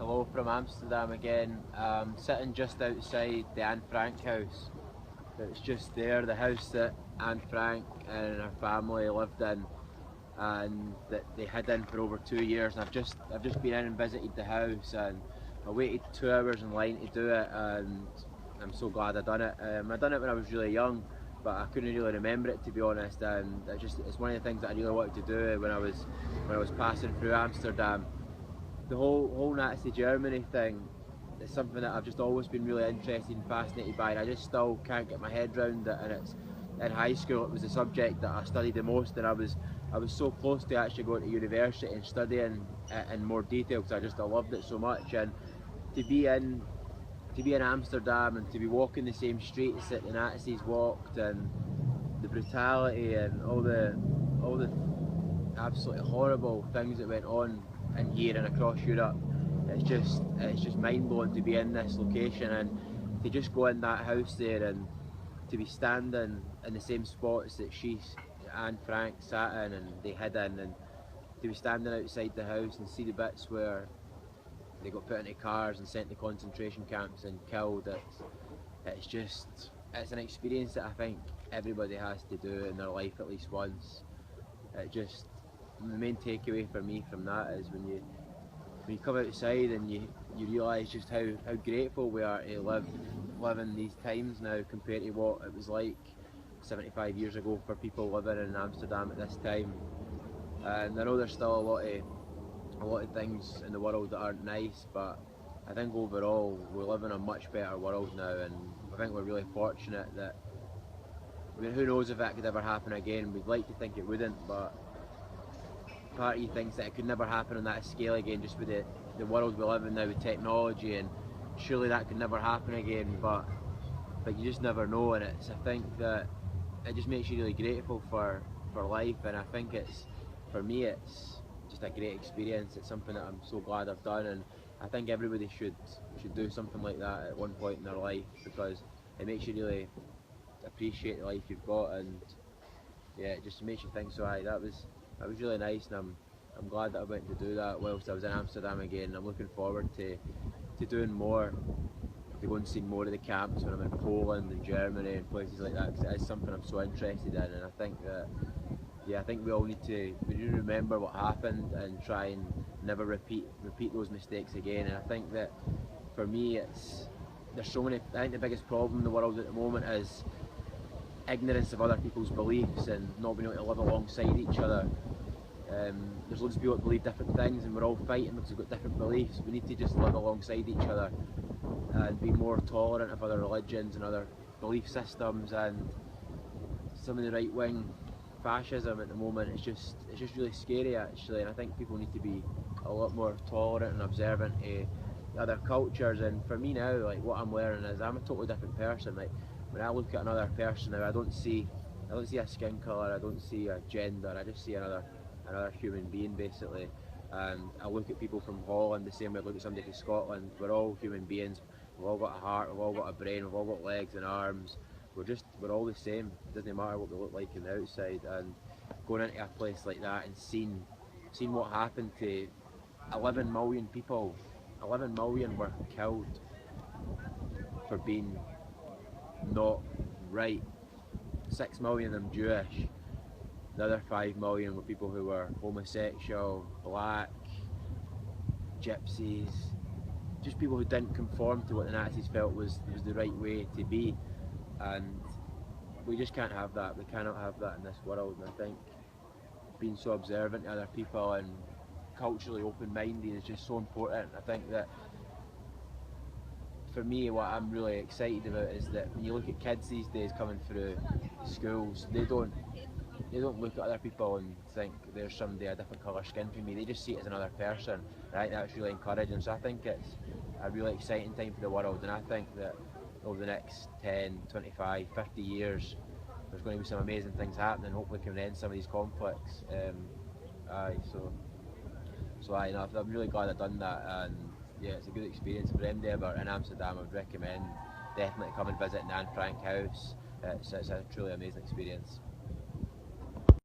Hello from Amsterdam again. Sitting just outside the Anne Frank house. It's just there, the house that Anne Frank and her family lived in, and that they hid in for over 2 years. And I've just been in and visited the house, and I waited 2 hours in line to do it, and I'm so glad I done it. I done it when I was really young, but I couldn't really remember it, to be honest. And it's one of the things that I really wanted to do when I was passing through Amsterdam. The whole Nazi Germany thing is something that I've just always been really interested and fascinated by, and I just still can't get my head around it. And it's in high school, it was the subject that I studied the most, and I was so close to actually going to university and studying it in more detail because I loved it so much. And to be in to be in Amsterdam and to be walking the same streets that the Nazis walked, and the brutality and all the absolutely horrible things that went on in here and across Europe. It's just mind blowing to be in this location and to just go in that house there and to be standing in the same spots that Anne Frank sat in and they hid in, and to be standing outside the house and see the bits where they got put into cars and sent to concentration camps and killed. It's an experience that I think everybody has to do in their life at least once. The main takeaway for me from that is when you come outside and you realise just how grateful we are to live in these times now compared to what it was like 75 years ago for people living in Amsterdam at this time. And I know there's still a lot of things in the world that aren't nice, but I think overall we live in a much better world now, and I think we're really fortunate that, I mean, who knows if that could ever happen again. We'd like to think it wouldn't, but part of you thinks that it could never happen on that scale again, just with the world we live in now with technology, and surely that could never happen again, but you just never know. And I think that it just makes you really grateful for life, and I think for me it's just a great experience. It's something that I'm so glad I've done, and I think everybody should do something like that at one point in their life, because it makes you really appreciate the life you've got. And yeah, it just makes you think. So that was really nice, and I'm glad that I went to do that whilst I was in Amsterdam again. I'm looking forward to doing more, to go and see more of the camps when I'm in Poland and Germany and places like that, because it is something I'm so interested in. And I think that, yeah, I think we all need to remember what happened and try and never repeat those mistakes again. And I think that for me, there's so many. I think the biggest problem in the world at the moment is ignorance of other people's beliefs and not being able to live alongside each other. There's loads of people that believe different things, and we're all fighting because we've got different beliefs. We need to just live alongside each other and be more tolerant of other religions and other belief systems. And some of the right wing fascism at the moment, it's just really scary actually, and I think people need to be a lot more tolerant and observant to other cultures. And for me now, like, what I'm learning is I'm a totally different person. Like, when I look at another person now, I don't see a skin colour, I don't see a gender, I just see another human being basically. And I look at people from Holland the same way I look at somebody from Scotland. We're all human beings, we've all got a heart, we've all got a brain, we've all got legs and arms. We're all the same. It doesn't matter what we look like on the outside. And going into a place like that and seeing what happened to 11 million people, 11 million were killed for being not right. 6 million of them Jewish. The other 5 million were people who were homosexual, black, gypsies, just people who didn't conform to what the Nazis felt was the right way to be. And we just can't have that. We cannot have that in this world. And I think being so observant to other people and culturally open-minded is just so important. I think that for me, what I'm really excited about is that when you look at kids these days coming through schools, they don't look at other people and think there's somebody a different colour skin from me. They just see it as another person. And I think that's really encouraging. So I think it's a really exciting time for the world, and I think that over the next 10, 25, 50 years there's going to be some amazing things happening. Hopefully we can end some of these conflicts. I'm really glad I've done that, and yeah, it's a good experience. For anybody ever in Amsterdam, I would recommend definitely come and visit the Anne Frank house. It's a truly amazing experience.